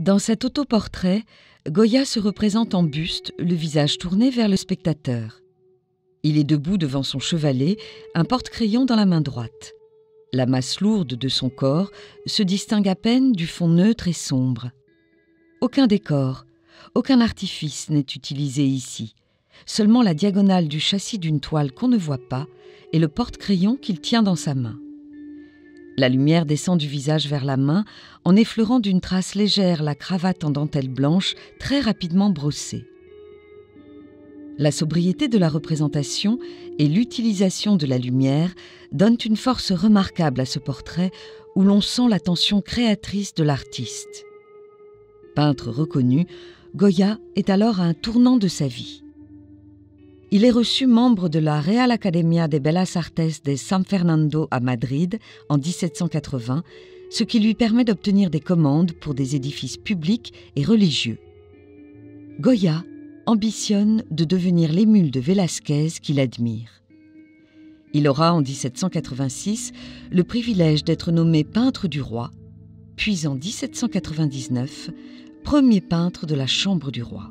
Dans cet autoportrait, Goya se représente en buste, le visage tourné vers le spectateur. Il est debout devant son chevalet, un porte-crayon dans la main droite. La masse lourde de son corps se distingue à peine du fond neutre et sombre. Aucun décor, aucun artifice n'est utilisé ici. Seulement la diagonale du châssis d'une toile qu'on ne voit pas et le porte-crayon qu'il tient dans sa main. La lumière descend du visage vers la main en effleurant d'une trace légère la cravate en dentelle blanche très rapidement brossée. La sobriété de la représentation et l'utilisation de la lumière donnent une force remarquable à ce portrait où l'on sent l'attention créatrice de l'artiste. Peintre reconnu, Goya est alors à un tournant de sa vie. Il est reçu membre de la Real Academia de Bellas Artes de San Fernando à Madrid en 1780, ce qui lui permet d'obtenir des commandes pour des édifices publics et religieux. Goya ambitionne de devenir l'émule de Velázquez qu'il admire. Il aura en 1786 le privilège d'être nommé peintre du roi, puis en 1799, premier peintre de la Chambre du roi.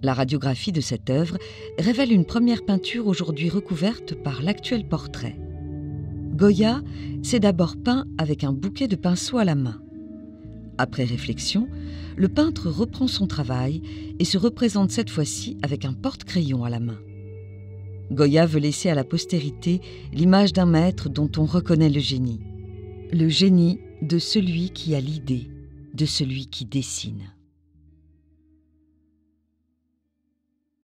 La radiographie de cette œuvre révèle une première peinture aujourd'hui recouverte par l'actuel portrait. Goya s'est d'abord peint avec un bouquet de pinceaux à la main. Après réflexion, le peintre reprend son travail et se représente cette fois-ci avec un porte-crayon à la main. Goya veut laisser à la postérité l'image d'un maître dont on reconnaît le génie. Le génie de celui qui a l'idée, de celui qui dessine.